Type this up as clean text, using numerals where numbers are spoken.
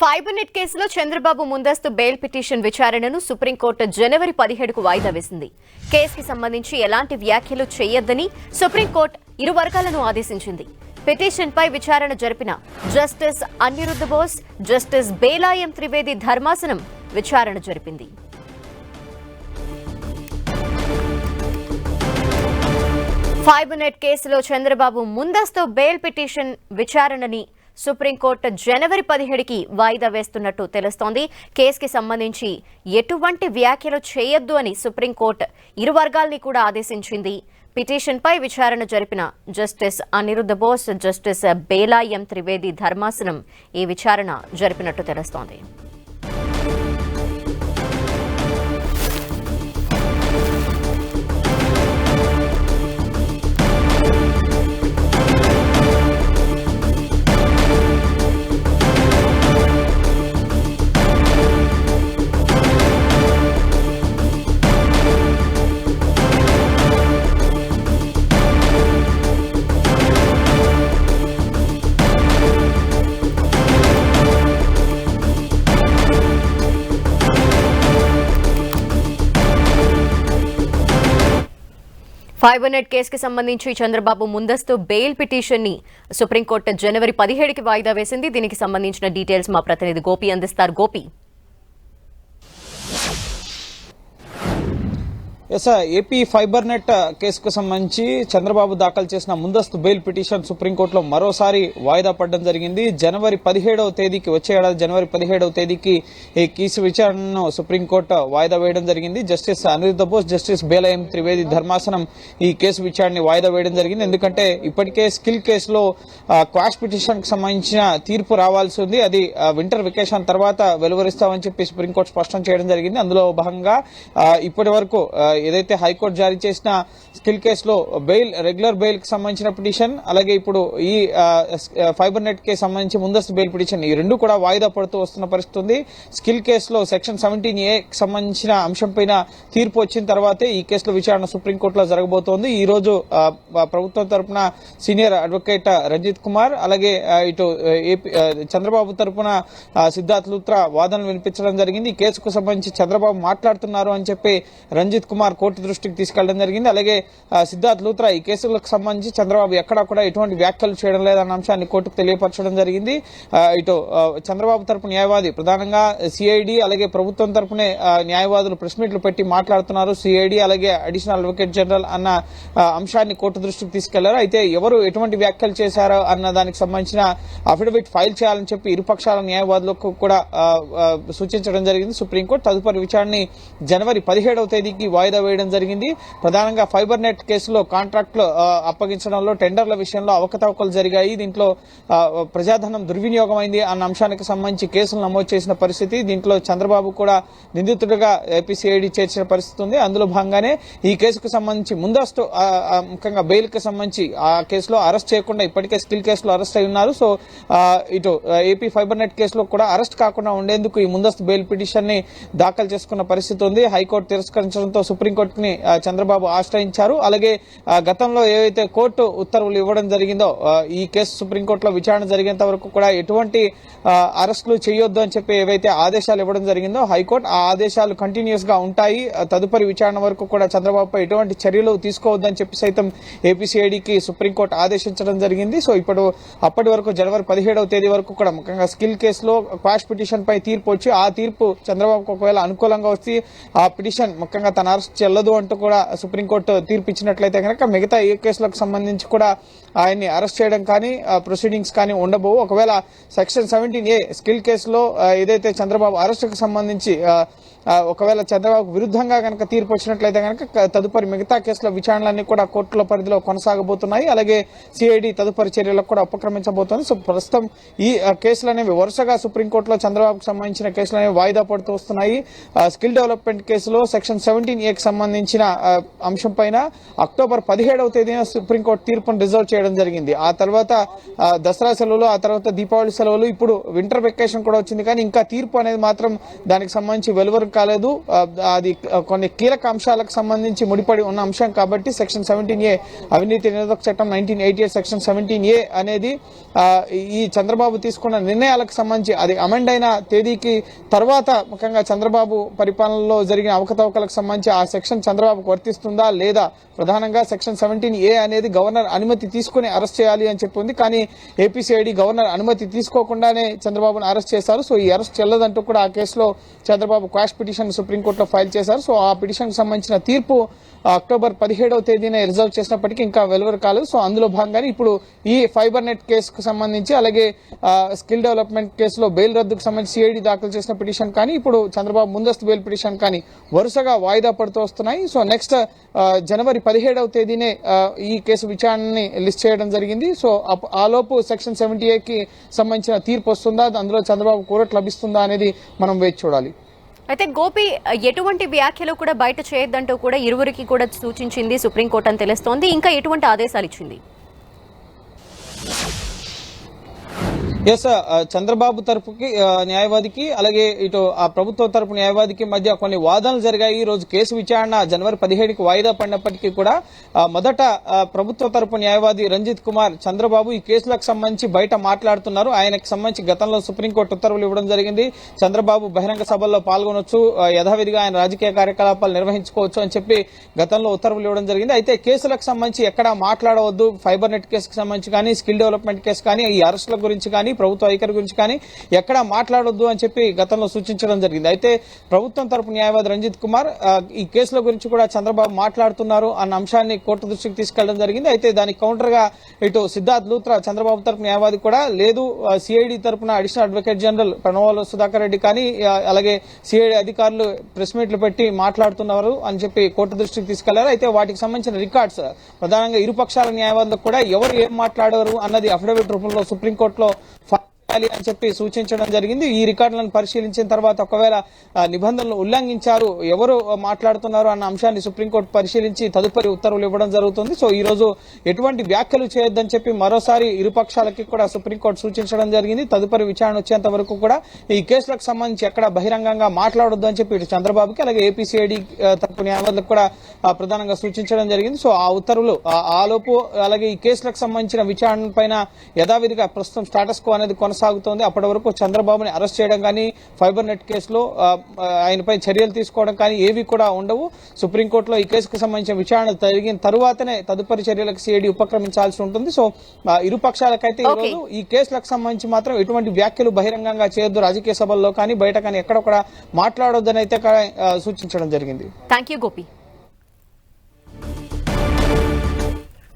Fibre net కేసులో చంద్రబాబు ముందస్తు bail petition విచారణను సుప్రీంకోర్టు జనవరి 17కు వాయిదా వేసింది. కేసుకి సంబంధించి ఎలాంటి వ్యాఖ్యలు చేయొద్దని సుప్రీంకోర్టు ఇరు వర్గాలను ఆదేశించింది. పిటిషన్పై విచారణ జరిపిన జస్టిస్ అనిరుద్ధ బోస్, జస్టిస్ బేలాయం త్రివేది ధర్మాసనం విచారణ జరిపింది. ఫైబర్ నెట్ కేసులో చంద్రబాబు ముందస్తు బెయిల్ పిటిషన్ విచారణని సుప్రీంకోర్టు జనవరి 17కి వాయిదా వేస్తున్నట్టు తెలుస్తోంది. కేసుకి సంబంధించి ఎటువంటి వ్యాఖ్యలు చేయొద్దు అని సుప్రీంకోర్టు ఇరు వర్గాల్ని కూడా ఆదేశించింది. పిటిషన్పై విచారణ జరిపిన జస్టిస్ అనిరుద్ధ బోస్, జస్టిస్ బేలాయం త్రివేది ధర్మాసనం ఈ విచారణ జరిపినట్టు తెలుస్తోంది. ఫైబర్ నెట్ కేసుకి సంబంధించి చంద్రబాబు ముందస్తు బెయిల్ పిటిషన్ ని సుప్రీంకోర్టు జనవరి 17కి వాయిదా వేసింది. దీనికి సంబంధించిన డీటెయిల్స్ మా ప్రతినిధి గోపి అందిస్తారు. గోపి, ఏపీ ఫైబర్ నెట్ కేసుకు సంబంధించి చంద్రబాబు దాఖలు చేసిన ముందస్తు బెయిల్ పిటిషన్ సుప్రీంకోర్టులో మరోసారి వాయిదా పడడం జరిగింది. జనవరి 17వ తేదీకి, వచ్చే ఏడాది జనవరి 17వ తేదీకి ఈ కేసు విచారణను సుప్రీంకోర్టు వాయిదా వేయడం జరిగింది. జస్టిస్ అనిరుద్ధ బోస్, జస్టిస్ బేలాయం త్రివేది ధర్మాసనం ఈ కేసు విచారణని వాయిదా వేయడం జరిగింది. ఎందుకంటే ఇప్పటికే స్కిల్ కేసులో క్వాష్ పిటిషన్ కు సంబంధించిన తీర్పు రావాల్సి ఉంది. అది వింటర్ వెకేషన్ తర్వాత వెలువరిస్తామని చెప్పి సుప్రీంకోర్టు స్పష్టం చేయడం జరిగింది. అందులో భాగంగా ఇప్పటి వరకు ఏదైతే హైకోర్టు జారీ చేసిన స్కిల్ కేసులో రెగ్యులర్ బెయిల్ కి సంబంధించిన పిటిషన్, అలాగే ఇప్పుడు ఈ ఫైబర్ నెట్ కి సంబంధించి ముందస్తు బెయిల్ పిటిషన్, ఈ రెండు కూడా వాయిదా పడుతూ వస్తున్న పరిస్థితి ఉంది. స్కిల్ కేసులో సెక్షన్ 17A కి సంబంధించిన అంశంపైన తీర్పు వచ్చిన తర్వాతే ఈ కేసులో విచారణ సుప్రీంకోర్టులో జరగబోతోంది. ఈ రోజు ప్రభుత్వం తరపున సీనియర్ అడ్వకేట్ రంజిత్ కుమార్, అలాగే ఇటు చంద్రబాబు తరపున సిద్ధార్థ్ లూత్రా వాదనలు వినిపించడం జరిగింది. ఈ కేసుకు సంబంధించి చంద్రబాబు మాట్లాడుతున్నారు అని చెప్పి రంజిత్ కుమార్ కోర్టు దృష్టికి తీసుకెళ్లడం జరిగింది. అలాగే సిద్ధార్థ్ లూత్రా ఈ కేసులకు సంబంధించి చంద్రబాబు ఎక్కడా కూడా ఎటువంటి వ్యాఖ్యలు చేయడం లేదన్న అంశాన్ని కోర్టుకు తెలియపరచడం జరిగింది. ఇటు చంద్రబాబు తరపు న్యాయవాది, ప్రధానంగా సిఐడి అలాగే ప్రభుత్వం తరపునే న్యాయవాదులు ప్రెస్ మీట్లు పెట్టి మాట్లాడుతున్నారు. సిఐడి అలాగే అడిషనల్ అడ్వకేట్ జనరల్ అన్న అంశాన్ని కోర్టు దృష్టికి తీసుకెళ్లారు. అయితే ఎవరు ఎటువంటి వ్యాఖ్యలు చేశారో అన్న దానికి సంబంధించిన అఫిడవిట్ ఫైల్ చేయాలని చెప్పి ఇరుపక్షాల న్యాయవాదులకు కూడా సూచించడం జరిగింది సుప్రీంకోర్టు. తదుపరి విచారణని జనవరి 17వ తేదీకి వాయిదా వేయడం జరిగింది. ప్రధానంగా ఫైబర్ నెట్ కేసులో కాంట్రాక్టులు అప్పగించడంలో, టెండర్ల విషయంలో అవకతవకలు జరిగాయి, దీంట్లో ప్రజాధనం దుర్వినియోగమైంది అన్న అంశానికి సంబంధించి కేసులు నమోదు చేసిన పరిస్థితి. దీంట్లో చంద్రబాబు కూడా నిందితుడిగా ఏపీసీఐడి చేర్చిన పరిస్థితి ఉంది. అందులో భాగంగానే ఈ కేసుకు సంబంధించి ముందస్తు ముఖ్యంగా బెయిల్ కి సంబంధించి ఆ కేసులో అరెస్ట్ చేయకుండా ఇప్పటికే స్కిల్ కేసులో అరెస్ట్ అయి ఉన్నారు. సో ఇటు ఏపీ ఫైబర్ నెట్ కేసులో కూడా అరెస్ట్ కాకుండా ఉండేందుకు ఈ ముందస్తు బెయిల్ పిటిషన్ ని దాఖలు చేసుకున్న పరిస్థితి ఉంది. హైకోర్టు తిరస్కరించడంతో సుప్రీంకోర్టుని చంద్రబాబు ఆశ్రయించారు. అలాగే గతంలో ఏవైతే కోర్టు ఉత్తర్వులు ఇవ్వడం జరిగిందో, ఈ కేసు సుప్రీంకోర్టులో విచారణ జరిగేంత వరకు కూడా ఎటువంటి అరెస్టులు చేయొద్దు అని చెప్పి ఏవైతే ఆదేశాలు ఇవ్వడం జరిగిందో హైకోర్టు, ఆ ఆదేశాలు కంటిన్యూస్ గా ఉంటాయి. తదుపరి విచారణ వరకు కూడా చంద్రబాబుపై ఎటువంటి చర్యలు తీసుకోవద్దని చెప్పి సైతం ఏపీసీఐడికి సుప్రీంకోర్టు ఆదేశించడం జరిగింది. సో అప్పటి వరకు జనవరి 17వ తేదీ వరకు కూడా ముఖ్యంగా స్కిల్ కేసులో క్వాష్ పిటిషన్ పై తీర్పు వచ్చి, ఆ తీర్పు చంద్రబాబుకు ఒకవేళ అనుకూలంగా వస్తే ఆ పిటిషన్ ముఖ్యంగా తన అరెస్ట్ చెల్లదు అంటూ కూడా సుప్రీంకోర్టు తీర్పు ఇచ్చినట్లయితే కనుక మిగతా ఏ కేసులకు సంబంధించి కూడా ఆయన్ని అరెస్ట్ చేయడం కానీ ప్రొసీడింగ్స్ కానీ ఉండబోవు. ఒకవేళ సెక్షన్ 17A స్కిల్ కేసులో ఏదైతే చంద్రబాబు అరెస్టుకు సంబంధించి ఒకవేళ చంద్రబాబుకు విరుద్ధంగా కనుక తీర్పు వచ్చినట్లయితే కనుక తదుపరి మిగతా కేసుల విచారణలన్నీ కూడా కోర్టుల పరిధిలో కొనసాగబోతున్నాయి. అలాగే సిఐడి తదుపరి చర్యలకు కూడా ఉపక్రమించబోతోంది. సో ప్రస్తుతం ఈ కేసులు అనేవి వరుసగా సుప్రీంకోర్టులో చంద్రబాబుకు సంబంధించిన కేసులు అనేవి వాయిదా పడుతూ వస్తున్నాయి. స్కిల్ డెవలప్మెంట్ కేసులో సెక్షన్ 17A సంబంధించిన అంశం పైన అక్టోబర్ 17వ తేదీన సుప్రీంకోర్టు తీర్పును రిజర్వ్ చేయడం జరిగింది. ఆ తర్వాత దసరా సెలవులు, ఆ తర్వాత దీపావళి సెలవులు, ఇప్పుడు వింటర్ వెకేషన్ కూడా వచ్చింది. కానీ ఇంకా తీర్పు అనేది మాత్రం దానికి సంబంధించి వెలువరకు కాలేదు. అది కొన్ని కీలక అంశాలకు సంబంధించి ముడిపడి ఉన్న అంశం కాబట్టి సెక్షన్ 17A అవినీతి నిరోధక చట్టం 1988 సెక్షన్ 17A అనేది ఈ చంద్రబాబు తీసుకున్న నిర్ణయాలకు సంబంధించి అది అమెండ్ అయిన తేదీకి తర్వాత ముఖ్యంగా చంద్రబాబు పరిపాలనలో జరిగిన అవకతవకలకు సంబంధించి ఆ సెక్షన్ చంద్రబాబుకు వర్తిస్తుందా లేదా, ప్రధానంగా సెక్షన్ 17A అనేది గవర్నర్ అనుమతి తీసుకుని అరెస్ట్ చేయాలి అని చెప్పి ఉంది. కానీ ఏపీసీఐడి గవర్నర్ అనుమతి తీసుకోకుండానే చంద్రబాబును అరెస్ట్ చేశారు. సో ఈ అరెస్ట్ చెల్లదంటూ కూడా ఆ కేసులో చంద్రబాబు క్వాష్ పిటిషన్ సుప్రీంకోర్టులో ఫైల్ చేశారు. సో ఆ పిటిషన్ కి సంబంధించిన తీర్పు అక్టోబర్ 17వ తేదీనే రిజర్వ్ చేసినప్పటికీ ఇంకా వెలువరు కాలేదు. సో అందులో భాగంగానే ఇప్పుడు ఈ ఫైబర్ నెట్ కేసుకు సంబంధించి అలాగే స్కిల్ డెవలప్మెంట్ కేసులో బెయిల్ రద్దుకు సంబంధించి సిఐడి దాఖలు చేసిన పిటిషన్ కానీ ఇప్పుడు చంద్రబాబు ముందస్తు బెయిల్ పిటిషన్ కానీ వరుసగా వాయిదా పడుతూ వస్తున్నాయి. సో నెక్స్ట్ జనవరి 17వ తేదీనే ఈ కేసు విచారణని లిస్ట్ చేయడం జరిగింది. సో ఆలోపు సెక్షన్ 70A సంబంధించిన తీర్పు వస్తుందా, అందులో చంద్రబాబు కూరట్ లభిస్తుందా అనేది మనం వేచి చూడాలి. అయితే గోపి ఎటువంటి వ్యాఖ్యలు కూడా బయట చేయొద్దంటూ కూడా ఇరువురికి కూడా సూచించింది సుప్రీంకోర్టు అని తెలుస్తోంది. ఇంకా ఎటువంటి ఆదేశాలు ఇచ్చింది? ఎస్, చంద్రబాబు తరపుకి న్యాయవాదికి అలాగే ఇటు ఆ ప్రభుత్వ తరపు న్యాయవాదికి మధ్య కొన్ని వాదనలు జరిగాయి. ఈ రోజు కేసు విచారణ జనవరి 17కి వాయిదా పడినప్పటికీ కూడా మొదట ప్రభుత్వ తరపు న్యాయవాది రంజిత్ కుమార్ చంద్రబాబు ఈ కేసులకు సంబంధించి బయట మాట్లాడుతున్నారు. ఆయనకు సంబంధించి గతంలో సుప్రీంకోర్టు ఉత్తర్వులు ఇవ్వడం జరిగింది. చంద్రబాబు బహిరంగ సభల్లో పాల్గొనొచ్చు, యథావిధిగా ఆయన రాజకీయ కార్యకలాపాలు నిర్వహించుకోవచ్చు అని చెప్పి గతంలో ఉత్తర్వులు ఇవ్వడం జరిగింది. అయితే కేసులకు సంబంధించి ఎక్కడా మాట్లాడవద్దు, ఫైబర్ నెట్ కేసుకు సంబంధించి కానీ స్కిల్ డెవలప్మెంట్ కేసు కానీ ఈ అరెస్టుల గురించి కానీ ప్రభుత్వ వైఖరి గురించి కానీ ఎక్కడా మాట్లాడొద్దు అని చెప్పి గతంలో సూచించడం జరిగింది. అయితే ప్రభుత్వం తరపు న్యాయవాది రంజిత్ కుమార్ ఈ కేసుల గురించి కూడా చంద్రబాబు మాట్లాడుతున్నారు అన్న అంశాన్ని కోర్టు దృష్టికి తీసుకెళ్లడం జరిగింది. అయితే దానికి కౌంటర్ గా ఇటు సిద్ధార్థ్ లూత్రా చంద్రబాబు తరపు న్యాయవాది కూడా లేదు, సిఐడి తరపున additional advocate general Pranavala Sudhakar Reddy కానీ అలాగే సిఐడి అధికారులు ప్రెస్ మీట్లు పెట్టి మాట్లాడుతున్నారు అని చెప్పి కోర్టు దృష్టికి తీసుకెళ్లారు. అయితే వాటికి సంబంధించిన రికార్డ్స్ ప్రధానంగా ఇరుపక్షాల న్యాయవాదులకు కూడా ఎవరు ఏం మాట్లాడారు అన్నది అఫిడవిట్ రూపంలో సుప్రీంకోర్టులో అని చెప్పి సూచించడం జరిగింది. ఈ రికార్డులను పరిశీలించిన తర్వాత ఒకవేళ నిబంధనలు ఉల్లంఘించారు, ఎవరు మాట్లాడుతున్నారు అన్న అంశాన్ని సుప్రీంకోర్టు పరిశీలించి తదుపరి ఉత్తర్వులు ఇవ్వడం జరుగుతుంది. సో ఈ రోజు ఎటువంటి వ్యాఖ్యలు చేయొద్దని చెప్పి మరోసారి ఇరుపక్షాలకి కూడా సుప్రీంకోర్టు సూచించడం జరిగింది. తదుపరి విచారణ వచ్చేంత వరకు కూడా ఈ కేసులకు సంబంధించి ఎక్కడ బహిరంగంగా మాట్లాడొద్దు అని చెప్పి ఇటు చంద్రబాబుకి అలాగే ఏపీసీఐడి తరపు న్యాయవాదులకు కూడా ప్రధానంగా సూచించడం జరిగింది. సో ఆ ఉత్తర్వులు ఆలోపు అలాగే ఈ కేసులకు సంబంధించిన విచారణ పైన యథావిధిగా ప్రస్తుతం స్టాటస్ కో అనేది కొనసాగుతోంది. అప్పటి వరకు చంద్రబాబుని అరెస్ట్ చేయడం కానీ ఫైబర్ నెట్ కేసులో ఆయనపై చర్యలు తీసుకోవడం కానీ ఏవి కూడా ఉండవు. సుప్రీంకోర్టులో ఈ కేసుకు సంబంధించిన విచారణ జరిగిన తరువాతనే తదుపరి చర్యలకు సిఐడి ఉపక్రమించాల్సి ఉంటుంది. సో ఇరుపక్షాలకైతే ఈ రోజు ఈ కేసులకు సంబంధించి మాత్రం ఎటువంటి వ్యాఖ్యలు బహిరంగంగా చేయొద్దు, రాజకీయ సభల్లో కానీ బయట కానీ ఎక్కడొక్కడ మాట్లాడొద్దని అయితే సూచించడం జరిగింది. థాంక్యూ గోపి.